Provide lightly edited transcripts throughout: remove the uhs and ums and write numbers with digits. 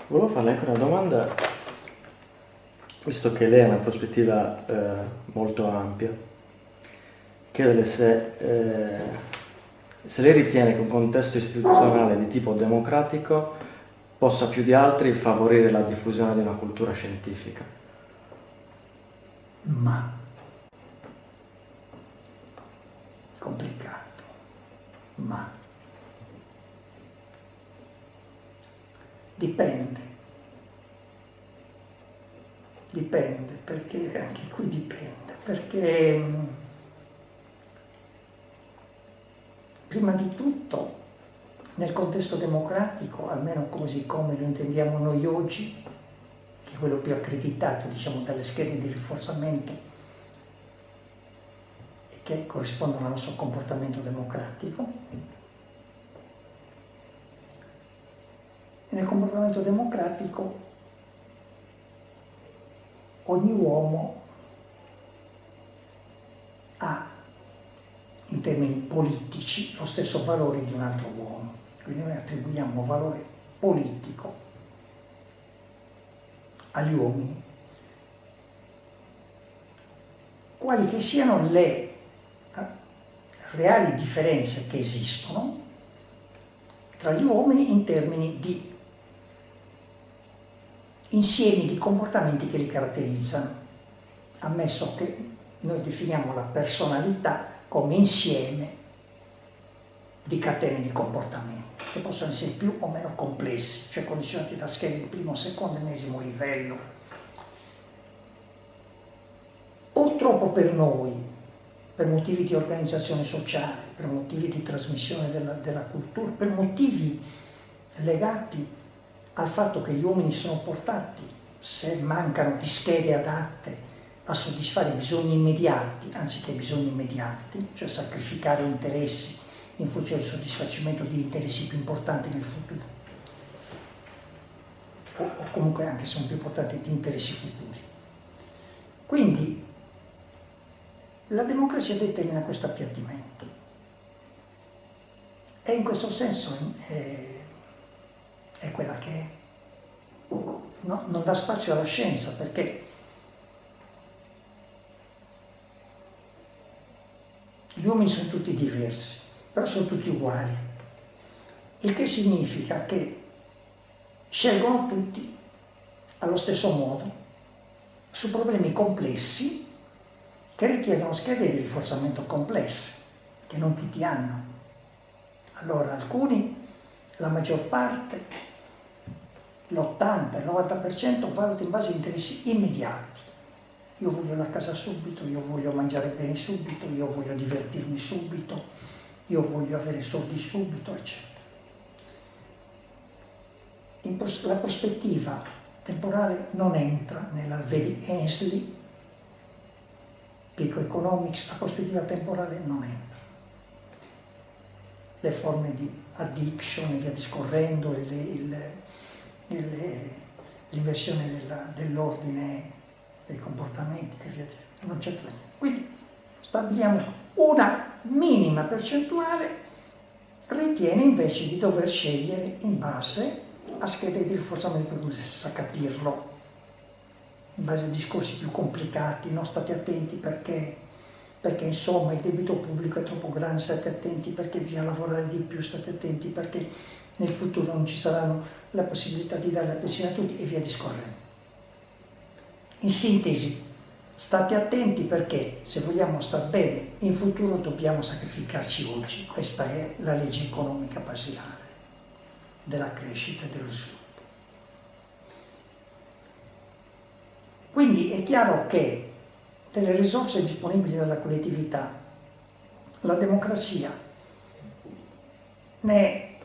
Volevo farle anche una domanda, visto che lei ha una prospettiva molto ampia. Chiederle se lei ritiene che un contesto istituzionale di tipo democratico possa più di altri favorire la diffusione di una cultura scientifica. Ma complicato, ma dipende, perché anche qui dipende, perché prima di tutto nel contesto democratico, almeno così come lo intendiamo noi oggi, che è quello più accreditato, diciamo, dalle schede di rinforzamento e che corrispondono al nostro comportamento democratico, nel comportamento democratico ogni uomo ha, in termini politici, lo stesso valore di un altro uomo. Quindi noi attribuiamo valore politico agli uomini, quali che siano le reali differenze che esistono tra gli uomini in termini di insiemi di comportamenti che li caratterizzano, ammesso che noi definiamo la personalità come insieme di catene di comportamenti, che possono essere più o meno complessi, cioè condizionati da schede di primo, secondo, ennesimo livello. Purtroppo per noi, per motivi di organizzazione sociale, per motivi di trasmissione della cultura, per motivi legati al fatto che gli uomini sono portati, se mancano di schede adatte, a soddisfare bisogni immediati anziché bisogni immediati, cioè sacrificare interessi in funzione del soddisfacimento di interessi più importanti nel futuro, o comunque anche se sono più importanti di interessi futuri. Quindi la democrazia determina questo appiattimento e in questo senso è quella che è. No, non dà spazio alla scienza, perché gli uomini sono tutti diversi, però sono tutti uguali, il che significa che scelgono tutti allo stesso modo su problemi complessi che richiedono schede di rinforzamento complesse, che non tutti hanno. Allora alcuni, la maggior parte, l'80, il 90% valuta in base a interessi immediati. Io voglio la casa subito, io voglio mangiare bene subito, io voglio divertirmi subito, io voglio avere soldi subito, eccetera. La prospettiva temporale non entra nella, vedi Ainsley, Pico Economics, la prospettiva temporale non entra. Le forme di addiction e via discorrendo, l'inversione dell'ordine dei comportamenti e via discorrendo, non c'entra niente. Quindi stabiliamo una minima percentuale, ritiene invece di dover scegliere in base a schede di rinforzamento, come si sa capirlo, in base a discorsi più complicati. No, state attenti perché insomma il debito pubblico è troppo grande, state attenti perché bisogna lavorare di più, state attenti perché nel futuro non ci saranno la possibilità di dare la pensione a tutti e via discorrendo. In sintesi, state attenti perché se vogliamo star bene in futuro dobbiamo sacrificarci oggi. Questa è la legge economica basilare della crescita e dello sviluppo. Quindi è chiaro che delle risorse disponibili dalla collettività, la democrazia ne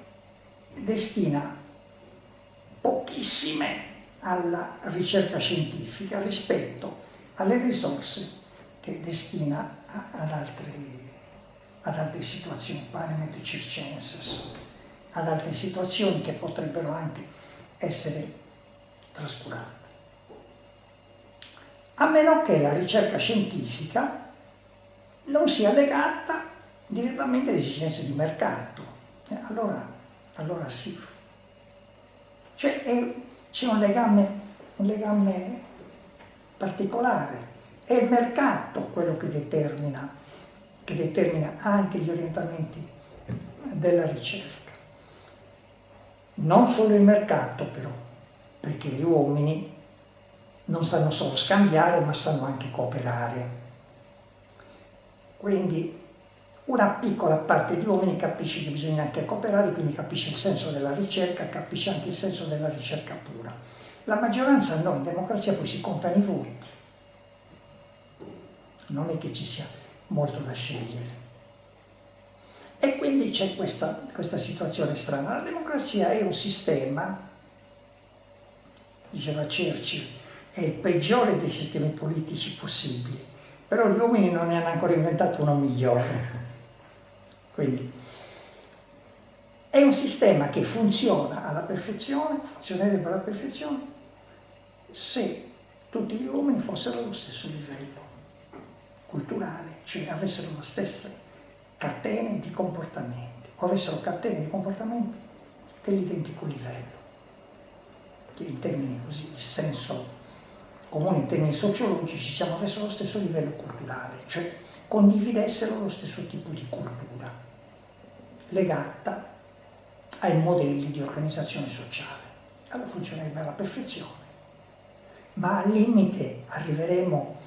destina pochissime alla ricerca scientifica rispetto alle risorse che destina ad altre situazioni, parametri circenses, ad altre situazioni che potrebbero anche essere trascurate. A meno che la ricerca scientifica non sia legata direttamente alle esigenze di mercato. Allora sì. Cioè c'è un legame particolare. È il mercato quello che determina anche gli orientamenti della ricerca. Non solo il mercato però, perché gli uomini non sanno solo scambiare, ma sanno anche cooperare. Quindi una piccola parte di uomini capisce che bisogna anche cooperare, quindi capisce il senso della ricerca, capisce anche il senso della ricerca pura. La maggioranza no, in democrazia poi si contano i voti. Non è che ci sia molto da scegliere. E quindi c'è questa situazione strana. La democrazia è un sistema, diceva Churchill, è il peggiore dei sistemi politici possibili, però gli uomini non ne hanno ancora inventato uno migliore. Quindi è un sistema che funziona alla perfezione, funzionerebbe alla perfezione, se tutti gli uomini fossero allo stesso livello culturale, cioè avessero le stesse catene di comportamenti, o avessero catene di comportamenti dell'identico livello, che in termini così, di senso comune, in termini sociologici, diciamo, avessero lo stesso livello culturale, cioè condividessero lo stesso tipo di cultura, legata ai modelli di organizzazione sociale. Allora funzionerebbe alla perfezione. Ma al limite arriveremo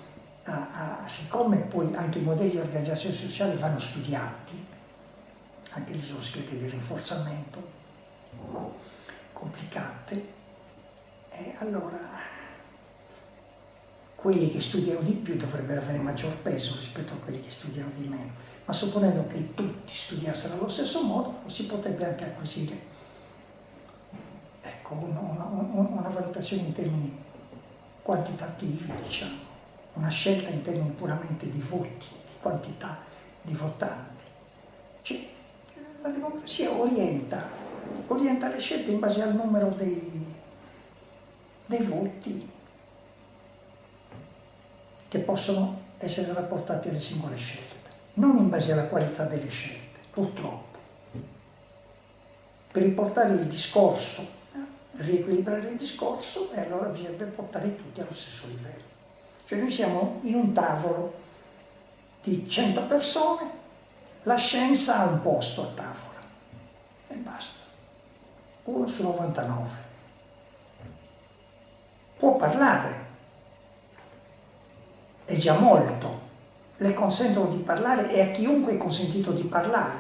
siccome poi anche i modelli di organizzazione sociale vanno studiati, anche le schede di rinforzamento complicate, e allora quelli che studiano di più dovrebbero avere maggior peso rispetto a quelli che studiano di meno, ma supponendo che tutti studiassero allo stesso modo, si potrebbe anche acquisire, ecco, una valutazione in termini quantitativi, diciamo, una scelta in termini puramente di voti, di quantità di votanti. Cioè, la democrazia orienta le scelte in base al numero dei voti che possono essere rapportati alle singole scelte, non in base alla qualità delle scelte, purtroppo. Per riportare il discorso, riequilibrare il discorso, e allora bisognerebbe portare tutti allo stesso livello. Cioè noi siamo in un tavolo di 100 persone, la scienza ha un posto a tavola e basta, 1 su 99. Può parlare, è già molto, le consentono di parlare e a chiunque è consentito di parlare,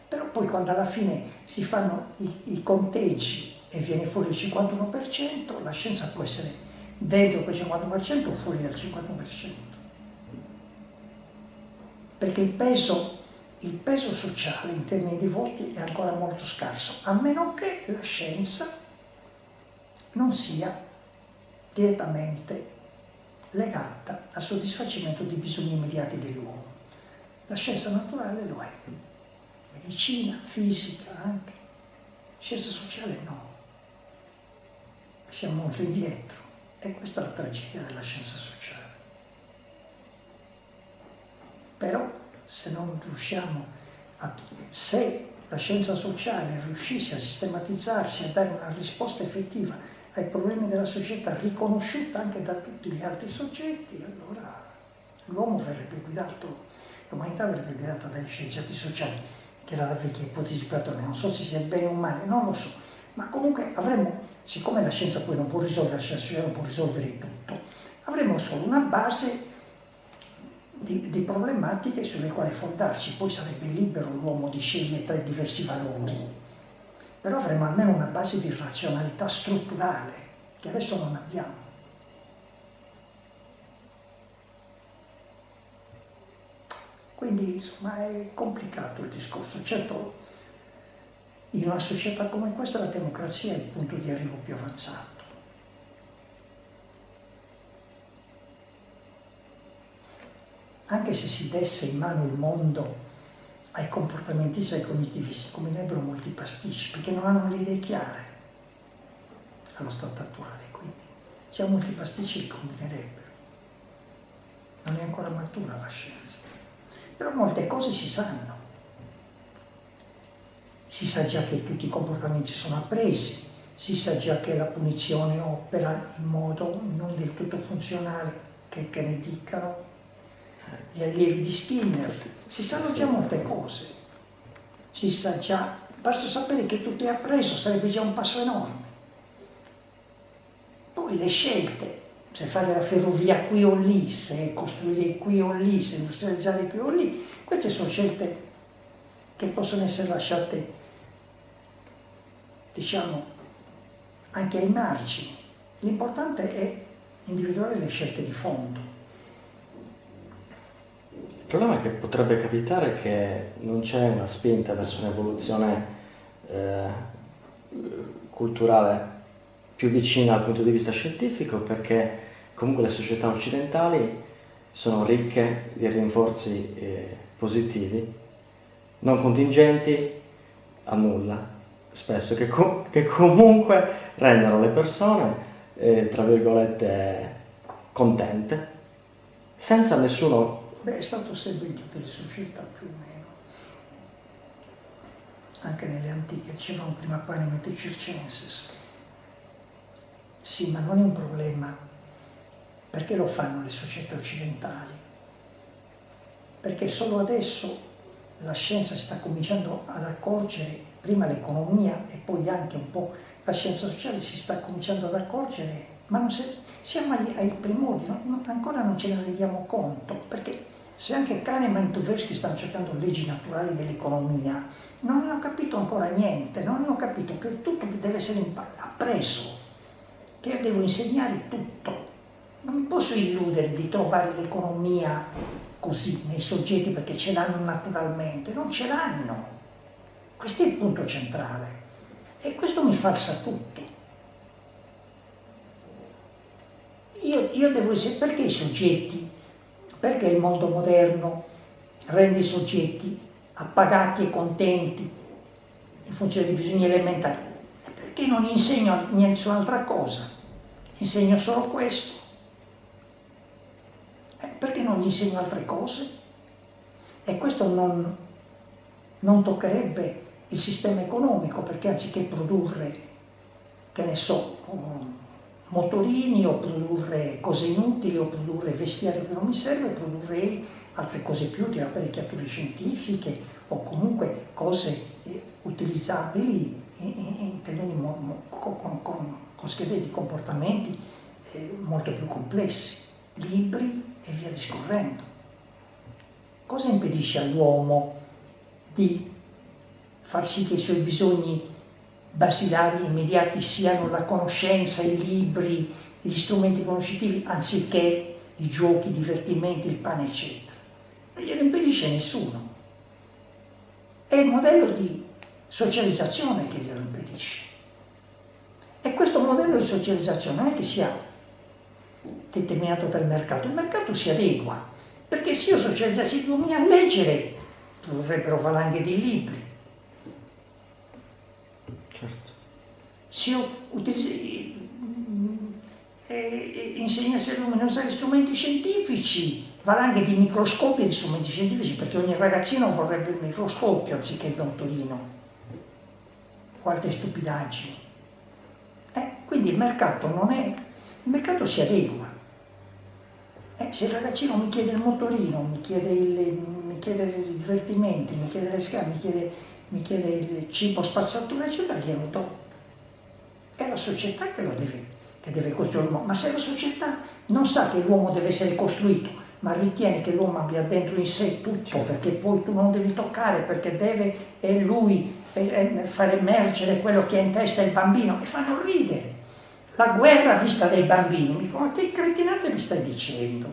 però poi quando alla fine si fanno i conteggi e viene fuori il 51%, la scienza può essere dentro quel 50% o fuori dal 50%. Perché il peso sociale in termini di voti è ancora molto scarso, a meno che la scienza non sia direttamente legata al soddisfacimento dei bisogni immediati dell'uomo. La scienza naturale lo è, medicina, fisica anche, scienza sociale no. Siamo molto indietro e questa è la tragedia della scienza sociale. Però se non riusciamo se la scienza sociale riuscisse a sistematizzarsi, a dare una risposta effettiva ai problemi della società riconosciuta anche da tutti gli altri soggetti, allora l'uomo verrebbe guidato, l'umanità verrebbe guidata dagli scienziati sociali, che era la vecchia ipotesi Platone. Non so se sia bene o male, non lo so, ma comunque avremmo, siccome la scienza poi non può risolvere, la scienza sociale non può risolvere tutto, avremmo solo una base di problematiche sulle quali fondarci. Poi sarebbe libero l'uomo di scegliere tra i diversi valori, però avremo almeno una base di razionalità strutturale che adesso non abbiamo. Quindi insomma è complicato il discorso. Certo, in una società come questa la democrazia è il punto di arrivo più avanzato. Anche se si desse in mano il mondo ai comportamentisti e ai cognitivisti, combinerebbero molti pasticci, perché non hanno le idee chiare allo stato attuale, quindi già molti pasticci li combinerebbero. Non è ancora matura la scienza. Però molte cose si sanno. Si sa già che tutti i comportamenti sono appresi, si sa già che la punizione opera in modo non del tutto funzionale, che ne dicano gli allievi di Skinner, si sanno già molte cose, si sa già, basta sapere che tutto è appreso, sarebbe già un passo enorme. Poi le scelte, se fare la ferrovia qui o lì, se costruire qui o lì, se industrializzare qui o lì, queste sono scelte che possono essere lasciate, diciamo, anche ai margini. L'importante è individuare le scelte di fondo. Il problema che potrebbe capitare è che non c'è una spinta verso un'evoluzione culturale più vicina dal punto di vista scientifico, perché comunque le società occidentali sono ricche di rinforzi positivi, non contingenti a nulla, spesso, che comunque rendono le persone, tra virgolette, contente, senza nessuno... Beh, è stato sempre in tutte le società più o meno, anche nelle antiche, dicevamo prima panem et circenses. Sì, ma non è un problema. Perché lo fanno le società occidentali? Perché solo adesso la scienza si sta cominciando ad accorgere, prima l'economia e poi anche un po' la scienza sociale si sta cominciando ad accorgere, ma non siamo ai primordi, ancora non ce ne rendiamo conto, perché se anche Kahneman e Tversky stanno cercando leggi naturali dell'economia, non hanno capito ancora niente, non hanno capito che tutto deve essere appreso, che io devo insegnare tutto. Non mi posso illudere di trovare l'economia così nei soggetti perché ce l'hanno naturalmente, non ce l'hanno. Questo è il punto centrale e questo mi falsa tutto. Io devo essere, perché i soggetti, perché il mondo moderno rende i soggetti appagati e contenti in funzione dei bisogni elementari? Perché non insegno nessun'altra cosa, insegno solo questo. Perché non gli insegno altre cose? E questo non toccherebbe il sistema economico, perché anziché produrre, che ne so, motorini o produrre cose inutili o produrre vestiario che non mi serve, produrrei altre cose più utili, apparecchiature scientifiche o comunque cose utilizzabili in termini con schede di comportamenti molto più complessi, libri e via discorrendo. Cosa impedisce all'uomo di far sì che i suoi bisogni basilari immediati siano la conoscenza, i libri, gli strumenti conoscitivi, anziché i giochi, i divertimenti, il pane, eccetera? Non glielo impedisce nessuno. È il modello di socializzazione che glielo impedisce. E questo modello di socializzazione non è che sia determinato dal mercato, il mercato si adegua, perché se io socializzassi 2000 a leggere, produrrebbero valanghe di libri. Certo. Se io insegnassi agli uomini a usare strumenti scientifici, valanghe di microscopi e di strumenti scientifici, perché ogni ragazzino vorrebbe il microscopio anziché il motorino. Quante stupidaggini. Quindi il mercato non è... Il mercato si adegua. Se il ragazzino mi chiede il motorino, mi chiede i divertimenti, mi chiede le scale, mi chiede il cibo spazzatura, eccetera, glielo do. È la società che deve costruire l'uomo. Ma se la società non sa che l'uomo deve essere costruito, ma ritiene che l'uomo abbia dentro in sé tutto, perché poi tu non devi toccare, perché deve lui far emergere quello che ha in testa il bambino, e fanno ridere. La guerra vista dai bambini, mi dicono: ma che cretinate mi stai dicendo?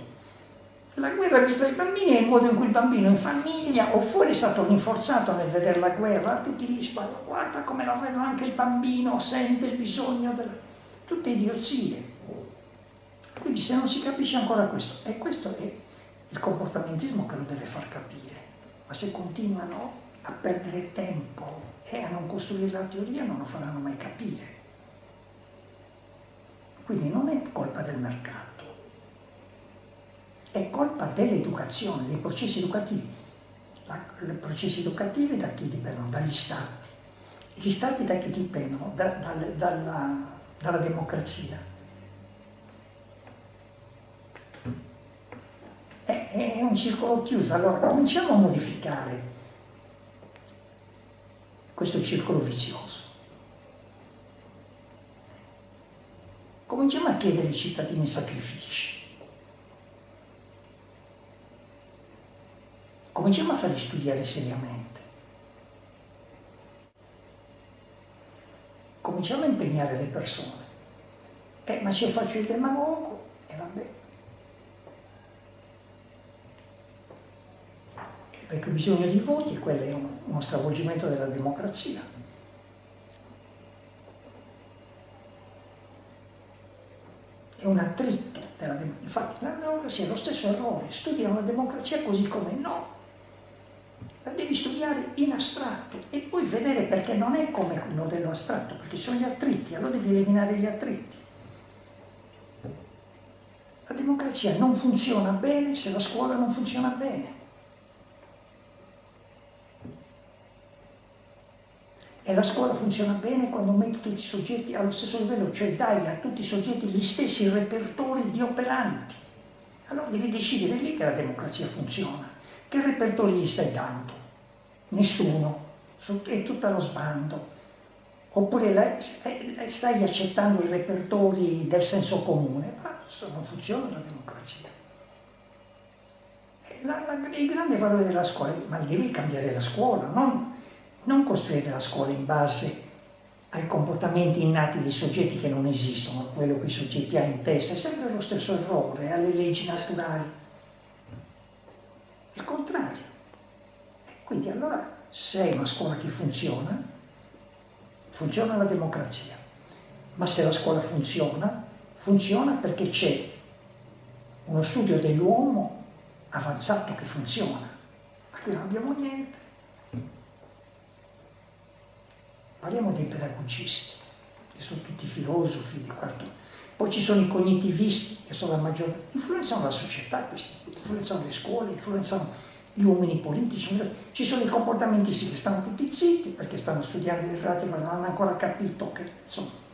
La guerra vista dai bambini è il modo in cui il bambino in famiglia o fuori è stato rinforzato nel vedere la guerra, tutti gli sparano, guarda come lo vedo anche il bambino, sente il bisogno tutte idiozie. Quindi se non si capisce ancora questo, e questo è il comportamentismo che lo deve far capire, ma se continuano a perdere tempo e a non costruire la teoria non lo faranno mai capire. Quindi non è colpa del mercato, è colpa dell'educazione, dei processi educativi. I processi educativi da chi dipendono? Dagli stati. Gli stati da che dipendono? Dalla democrazia. È un circolo chiuso. Allora cominciamo a modificare questo circolo vizioso. Cominciamo a chiedere ai cittadini sacrifici. Cominciamo a farli studiare seriamente. Cominciamo a impegnare le persone. Ma se io faccio il demagogo, vabbè. Perché ho bisogno di voti e quello è uno stravolgimento della democrazia. È un attrito della democrazia. Infatti la democrazia è lo stesso errore, studiano la democrazia così come no. La devi studiare in astratto e poi vedere perché non è come il modello astratto, perché sono gli attriti, allora devi eliminare gli attriti. La democrazia non funziona bene se la scuola non funziona bene. E la scuola funziona bene quando metti tutti i soggetti allo stesso livello, cioè dai a tutti i soggetti gli stessi repertori di operanti. Allora devi decidere lì che la democrazia funziona. Che repertori gli stai dando? Nessuno, è tutto allo sbando. Oppure stai accettando i repertori del senso comune, ma non funziona la democrazia. Il grande valore della scuola, ma devi cambiare la scuola, non costruire la scuola in base ai comportamenti innati dei soggetti che non esistono, a quello che i soggetti hanno in testa, è sempre lo stesso errore, alle leggi naturali. Il contrario. Quindi allora, se è una scuola che funziona la democrazia. Ma se la scuola funziona perché c'è uno studio dell'uomo avanzato che funziona. Ma qui non abbiamo niente. Parliamo dei pedagogisti, che sono tutti filosofi di quarto. Poi ci sono i cognitivisti, che sono la maggior. Influenzano la società questi qui, influenzano le scuole, influenzano gli uomini politici. Ci sono i comportamentisti che stanno tutti zitti perché stanno studiando i reati ma non hanno ancora capito che, insomma.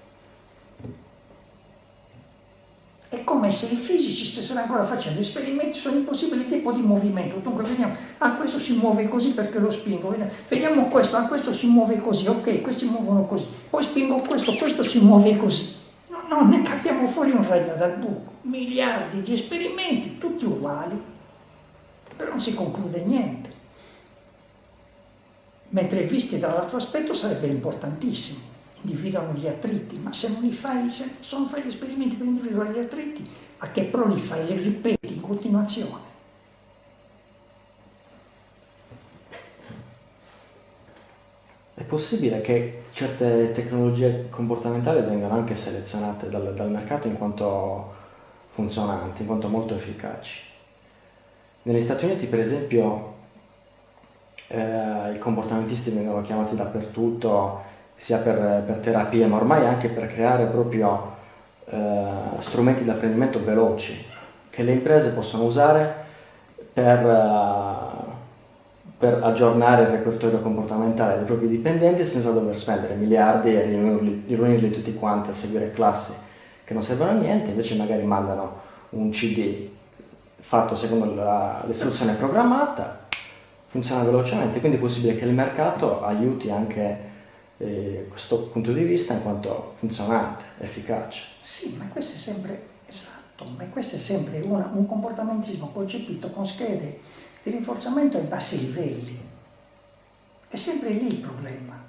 È come se i fisici stessero ancora facendo esperimenti su impossibili tipo di movimento. Dunque vediamo, questo si muove così perché lo spingo, vediamo questo, questo si muove così, ok, questi muovono così, poi spingo questo si muove così. No, ne capiamo fuori un ragno dal buco, miliardi di esperimenti, tutti uguali, però non si conclude niente. Mentre visti dall'altro aspetto sarebbe importantissimo. Individuano gli attriti, ma se non fai gli esperimenti per individuare gli attriti, a che pro li fai? Li ripeti in continuazione. È possibile che certe tecnologie comportamentali vengano anche selezionate dal mercato in quanto funzionanti, in quanto molto efficaci. Negli Stati Uniti, per esempio, i comportamentisti vengono chiamati dappertutto, sia per terapie, ma ormai anche per creare proprio strumenti di apprendimento veloci che le imprese possono usare per aggiornare il repertorio comportamentale dei propri dipendenti senza dover spendere miliardi e riunirli tutti quanti a seguire classi che non servono a niente, invece magari mandano un CD fatto secondo l'istruzione programmata, funziona velocemente, quindi è possibile che il mercato aiuti anche questo punto di vista in quanto funzionante, efficace. Sì, ma questo è sempre esatto, ma questo è sempre un comportamentismo concepito con schede di rinforzamento ai bassi livelli. È sempre lì il problema.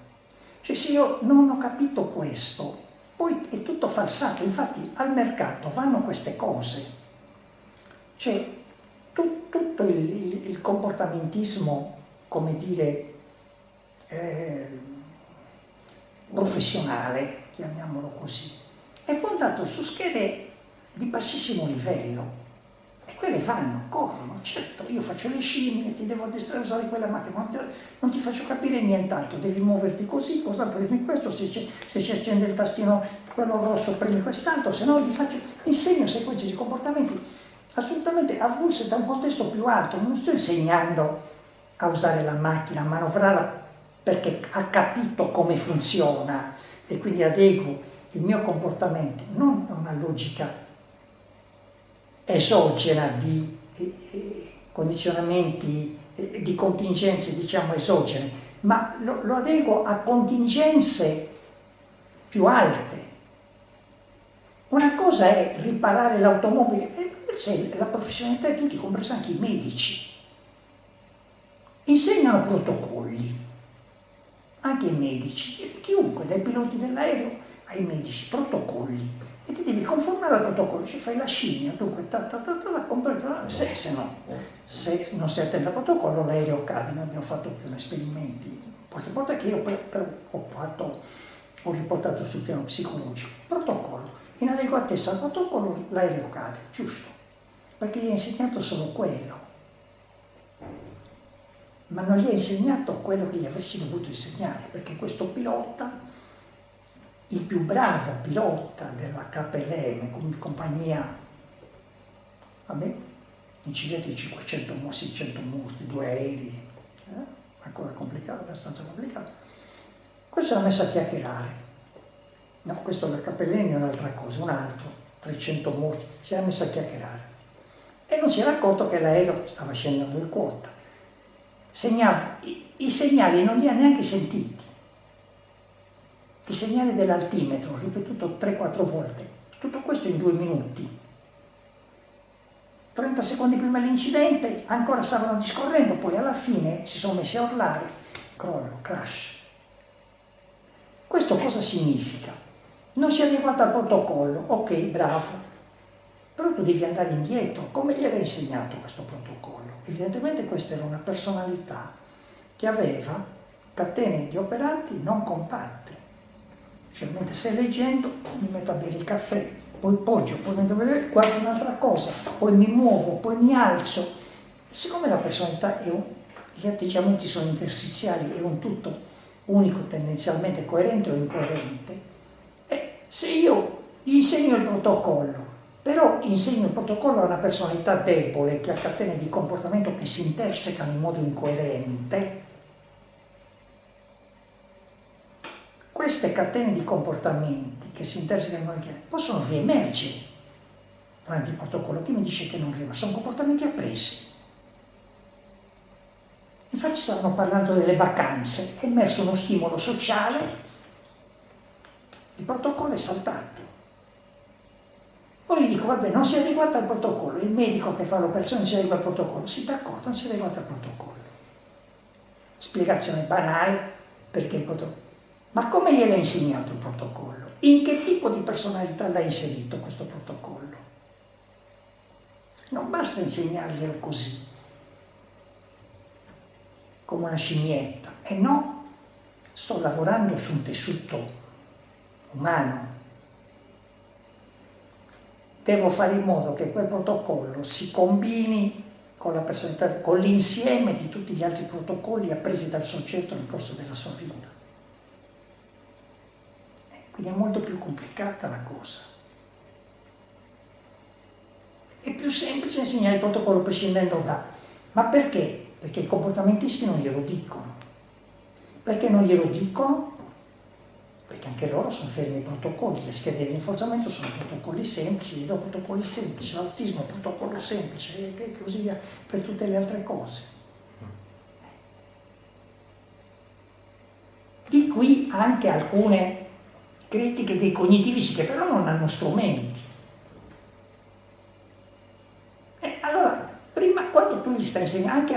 Cioè se io non ho capito questo, poi è tutto falsato, infatti al mercato vanno queste cose. Cioè tutto il comportamentismo, come dire, professionale, chiamiamolo così, è fondato su schede di bassissimo livello e quelle vanno, corrono, certo, io faccio le scimmie, ti devo addestrare a usare quella matematica, non ti faccio capire nient'altro, devi muoverti così, cosa premi questo, se si accende il tastino quello rosso premi quest'altro, se no insegno sequenze di comportamenti assolutamente avulse da un contesto più alto, non sto insegnando a usare la macchina, a manovrarla perché ha capito come funziona e quindi adeguo il mio comportamento non a una logica esogena di condizionamenti, di contingenze diciamo esogene, ma lo adeguo a contingenze più alte. Una cosa è riparare l'automobile, la professionalità di tutti, compresi anche i medici. Insegnano protocolli, anche i medici, chiunque, dai piloti dell'aereo ai medici, protocolli. E ti devi conformare al protocollo, ci fai la scimmia, dunque, se non sei attento al protocollo l'aereo cade. Noi abbiamo fatto più esperimenti, porta che io ho riportato sul piano psicologico. Protocollo. In adeguatezza al protocollo l'aereo cade, giusto? Perché gli ha insegnato solo quello. Ma non gli ha insegnato quello che gli avresti dovuto insegnare, perché questo pilota, il più bravo pilota della KLM, come compagnia, vabbè, incidenti di 500 morti, 600 morti, 2 aerei, ancora complicato, abbastanza complicato. Questo l'ha messo a chiacchierare. No, questo la KLM è un'altra cosa, un altro, 300 morti, si era messo a chiacchierare. E non si era accorto che l'aereo stava scendendo in quota. I segnali non li ha neanche sentiti. Il segnale dell'altimetro, ripetuto 3-4 volte. Tutto questo in 2 minuti. 30 secondi prima dell'incidente ancora stavano discorrendo, poi alla fine si sono messi a urlare. Crollo, crash. Questo cosa significa? Non si è adeguato al protocollo, ok, bravo. Però tu devi andare indietro. Come gli aveva insegnato questo protocollo? Evidentemente questa era una personalità che aveva catene di operanti non compatte. Cioè, mentre stai leggendo, mi metto a bere il caffè, poi poggio, poi mentre guardo un'altra cosa, poi mi muovo, poi mi alzo. Siccome la personalità gli atteggiamenti sono interstiziali, è un tutto unico, tendenzialmente coerente o incoerente, se io gli insegno il protocollo, però insegno il protocollo a una personalità debole che ha catene di comportamento che si intersecano in modo incoerente, queste catene di comportamenti che si intersecano in modo incoerente possono riemergere durante il protocollo. Chi mi dice che non riemergono? Sono comportamenti appresi. Infatti stavano parlando delle vacanze, è emerso uno stimolo sociale, il protocollo è saltato. Poi gli dico, vabbè, non si è adeguato al protocollo, il medico che fa l'operazione non si adegua al protocollo, sì, d'accordo, non si è adeguato al protocollo. Spiegazione banale, perché il protocollo. Ma come gliel'ha insegnato il protocollo? In che tipo di personalità l'ha inserito questo protocollo? Non basta insegnarglielo così, come una scimmietta. E no, sto lavorando su un tessuto umano. Devo fare in modo che quel protocollo si combini con la personalità, con l'insieme di tutti gli altri protocolli appresi dal soggetto nel corso della sua vita. Quindi è molto più complicata la cosa. È più semplice insegnare il protocollo prescindendo da. Ma perché? Perché i comportamentisti non glielo dicono. Perché non glielo dicono? Perché anche loro sono fermi ai protocolli, le schede di rinforzamento sono protocolli semplici, gli do protocolli semplici, l'autismo è un protocollo semplice e così via per tutte le altre cose. Di qui anche alcune critiche dei cognitivisti che però non hanno strumenti. Allora, prima, quando tu gli stai insegnando, anche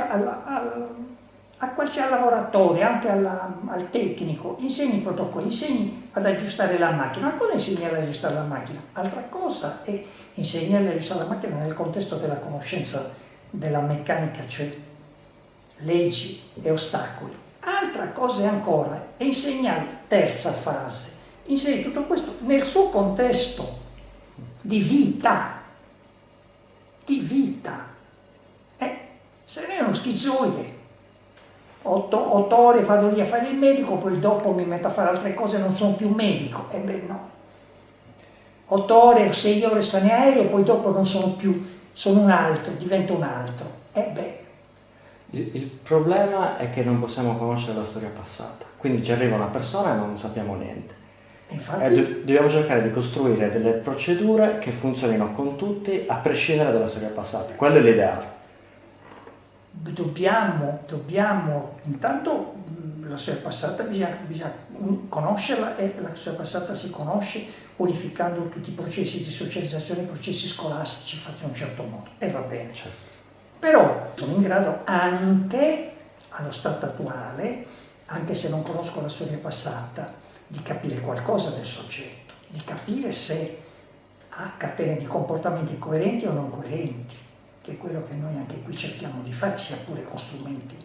a qualsiasi lavoratore, anche al tecnico, insegni i protocolli, insegni ad aggiustare la macchina. Ma cosa insegni ad aggiustare la macchina? Altra cosa è insegnare ad aggiustare la macchina nel contesto della conoscenza della meccanica, cioè leggi e ostacoli. Altra cosa è ancora è insegnare, terza fase, insegni tutto questo nel suo contesto di vita. Di vita. Se ne è uno schizoide. 8 ore vado lì a fare il medico, poi dopo mi metto a fare altre cose e non sono più medico. E beh no. 8 ore, 6 ore sto in aereo, poi dopo non sono più, sono un altro, divento un altro. E beh, Il problema è che non possiamo conoscere la storia passata, quindi ci arriva una persona e non sappiamo niente. Infatti, Dobbiamo cercare di costruire delle procedure che funzionino con tutti a prescindere dalla storia passata. Quello è l'ideale. dobbiamo intanto la storia passata bisogna conoscerla, e la storia passata si conosce unificando tutti i processi di socializzazione, i processi scolastici fatti in un certo modo, e va bene. Certo. Però sono in grado anche, allo stato attuale, anche se non conosco la storia passata, di capire qualcosa del soggetto, di capire se ha catene di comportamenti coerenti o non coerenti, che è quello che noi anche qui cerchiamo di fare, sia pure con strumenti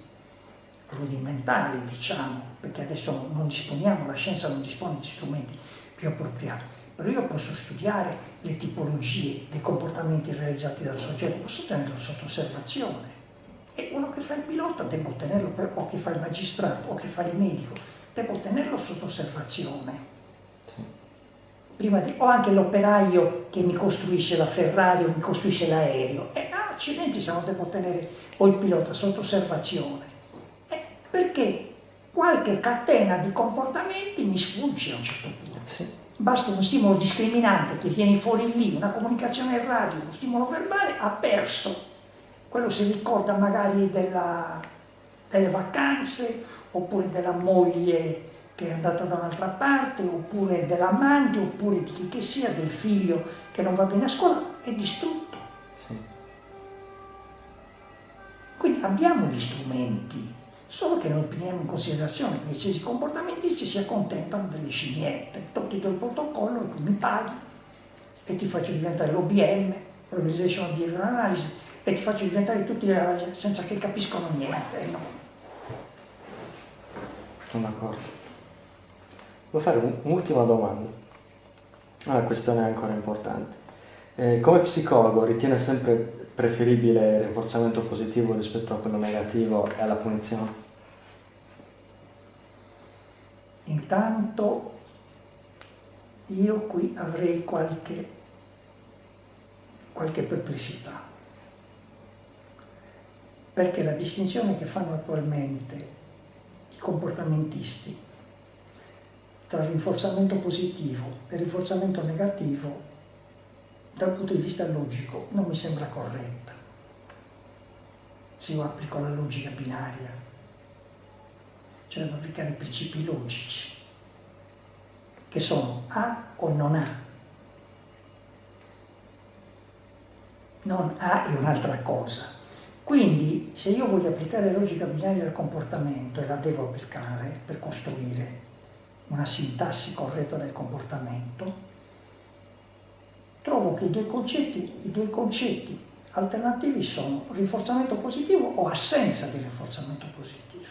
rudimentali, diciamo, perché adesso non disponiamo, la scienza non dispone di strumenti più appropriati. Però io posso studiare le tipologie dei comportamenti realizzati dal soggetto, posso tenerlo sotto osservazione. E uno che fa il pilota devo tenerlo, o che fa il magistrato, o che fa il medico, devo tenerlo sotto osservazione. O anche l'operaio che mi costruisce la Ferrari o mi costruisce l'aereo. Accidenti se non devo tenere o il pilota sotto osservazione. Perché qualche catena di comportamenti mi sfugge a un certo punto. Sì. Basta uno stimolo discriminante che viene fuori lì, una comunicazione radio, uno stimolo verbale, ha perso. Quello si ricorda magari delle vacanze, oppure della moglie che è andata da un'altra parte, oppure dell'amante, oppure di chi che sia, del figlio che non va bene a scuola, è distrutto. Sì. Quindi abbiamo gli strumenti, solo che non prendiamo in considerazione che i cesi comportamentisti si accontentano delle scimmiette. Ti do il protocollo e tu mi paghi e ti faccio diventare l'OBM, l'Organization Behavioral Analysis, e ti faccio diventare tutti senza che capiscono niente. No. Sono d'accordo. Devo fare un'ultima domanda, una questione ancora importante. Come psicologo ritiene sempre preferibile il rafforzamento positivo rispetto a quello negativo e alla punizione? Intanto io qui avrei qualche perplessità, perché la distinzione che fanno attualmente i comportamentisti tra rinforzamento positivo e rinforzamento negativo, dal punto di vista logico, non mi sembra corretta. Se io applico la logica binaria, cioè devo applicare i principi logici, che sono A o non A. Non A è un'altra cosa. Quindi, se io voglio applicare la logica binaria al comportamento, e la devo applicare per costruire una sintassi corretta del comportamento, trovo che i due concetti alternativi sono rinforzamento positivo o assenza di rinforzamento positivo,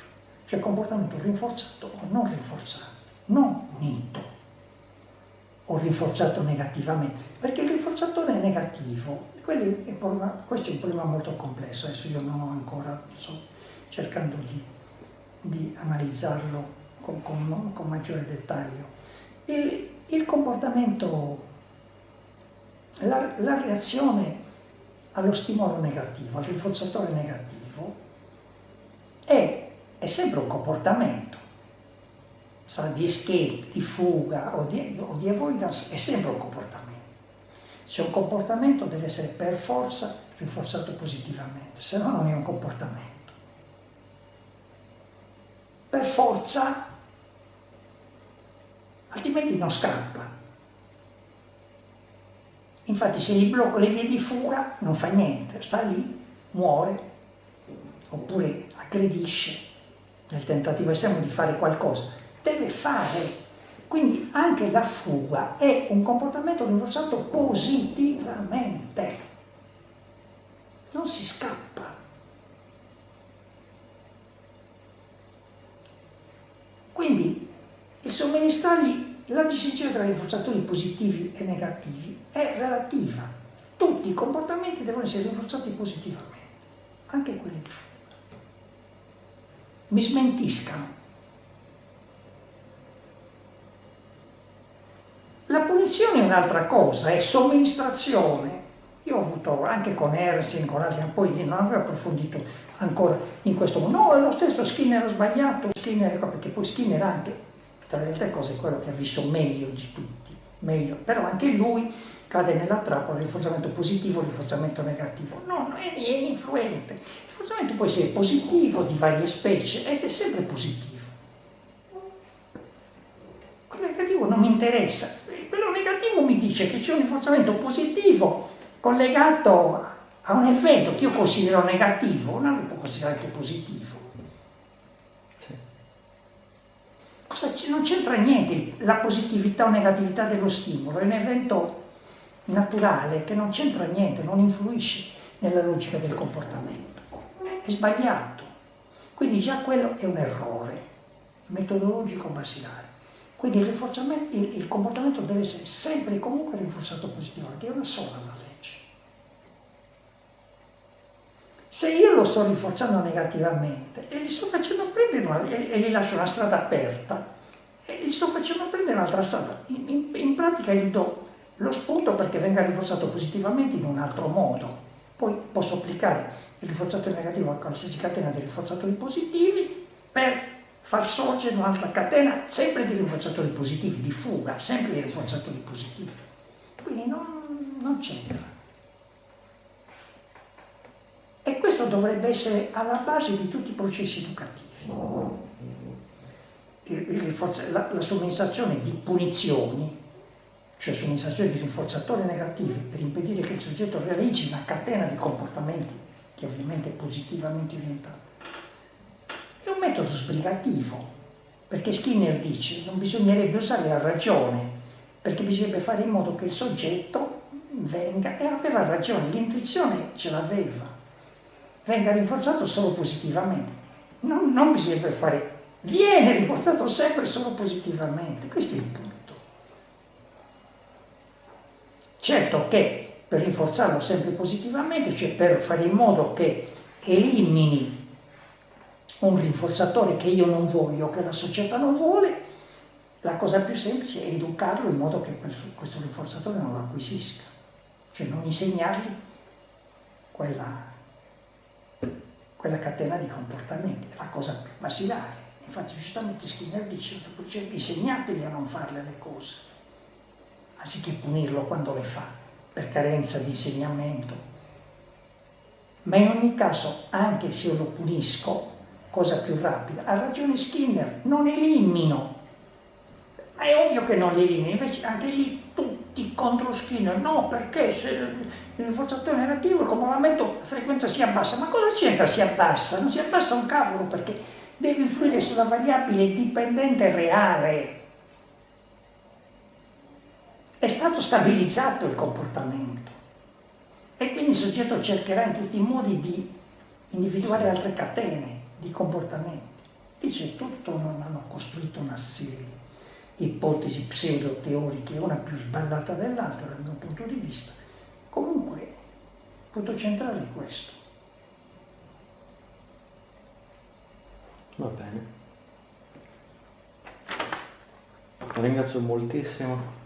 cioè comportamento rinforzato o non rinforzato, non unito o rinforzato negativamente, perché il rinforzatore negativo, questo è un problema molto complesso, adesso io non ho ancora, sto cercando di analizzarlo con maggiore dettaglio. Il comportamento, la reazione allo stimolo negativo, al rinforzatore negativo, è sempre un comportamento, di escape, di fuga o di avoidance, è sempre un comportamento. Se un comportamento deve essere per forza rinforzato positivamente, se no non è un comportamento. Per forza, altrimenti non scappa. Infatti se gli blocco le vie di fuga non fa niente, sta lì, muore, oppure aggredisce nel tentativo estremo di fare qualcosa. Deve fare. Quindi anche la fuga è un comportamento rinforzato positivamente. Non si scappa. Quindi il somministrargli la distinzione tra rinforzatori positivi e negativi è relativa. Tutti i comportamenti devono essere rinforzati positivamente, anche quelli di fuga. Mi smentiscano. La punizione è un'altra cosa, è somministrazione. Io ho avuto anche con Ersing, con altri, poi non avevo approfondito ancora in questo modo. No, è lo stesso, Skinner ha sbagliato, Skinner, perché poi Skinner anche, tra le altre cose, è quello che ha visto meglio di tutti, meglio, però anche lui cade nella trappola, rinforzamento positivo, rinforzamento negativo. No, è influente. Il rinforzamento può essere positivo di varie specie ed è sempre positivo. Quello negativo non mi interessa, quello negativo mi dice che c'è un rinforzamento positivo collegato a un effetto che io considero negativo, un altro può considerare anche positivo. Non c'entra niente la positività o negatività dello stimolo, è un evento naturale che non c'entra niente, non influisce nella logica del comportamento. È sbagliato. Quindi già quello è un errore metodologico basilare. Quindi il comportamento deve essere sempre e comunque rinforzato positivamente, è una sola la legge. Se io lo sto rinforzando negativamente e gli sto facendo prendere e gli lascio una strada aperta e gli sto facendo prendere un'altra strada, in pratica gli do lo spunto perché venga rinforzato positivamente in un altro modo. Poi posso applicare il rinforzatore negativo a qualsiasi catena di rinforzatori positivi per far sorgere un'altra catena sempre di rinforzatori positivi, di fuga, sempre di rinforzatori positivi. Quindi non c'entra. E questo dovrebbe essere alla base di tutti i processi educativi. La somministrazione di punizioni, cioè somministrazione di rinforzatori negativi per impedire che il soggetto realizzi una catena di comportamenti che ovviamente è positivamente orientata, è un metodo sbrigativo, perché Skinner dice che non bisognerebbe usare la ragione, perché bisognerebbe fare in modo che il soggetto venga, e aveva ragione, l'intuizione ce l'aveva, venga rinforzato solo positivamente. Non bisognerebbe fare, viene rinforzato sempre solo positivamente, questo è il punto. Certo che per rinforzarlo sempre positivamente, cioè per fare in modo che elimini un rinforzatore che io non voglio, che la società non vuole, la cosa più semplice è educarlo in modo che questo rinforzatore non lo acquisisca, cioè non insegnargli quella catena di comportamenti, è la cosa più basilare. Infatti giustamente Skinner dice, cioè, insegnateli a non farle le cose, anziché punirlo quando le fa, per carenza di insegnamento. Ma in ogni caso, anche se io lo punisco, cosa più rapida, ha ragione Skinner, non elimino. Ma è ovvio che non li elimino, invece anche lì tutti contro Skinner, no, perché se il rinforzatore negativo, il comportamento, la frequenza si abbassa. Ma cosa c'entra si abbassa? Non si abbassa un cavolo, perché deve influire sulla variabile dipendente reale. È stato stabilizzato il comportamento e quindi il soggetto cercherà in tutti i modi di individuare altre catene di comportamenti. Dice tutto, non hanno costruito una serie di ipotesi pseudo-teoriche, una più sballata dell'altra dal mio punto di vista. Comunque, il punto centrale è questo. Va bene. Ti ringrazio moltissimo.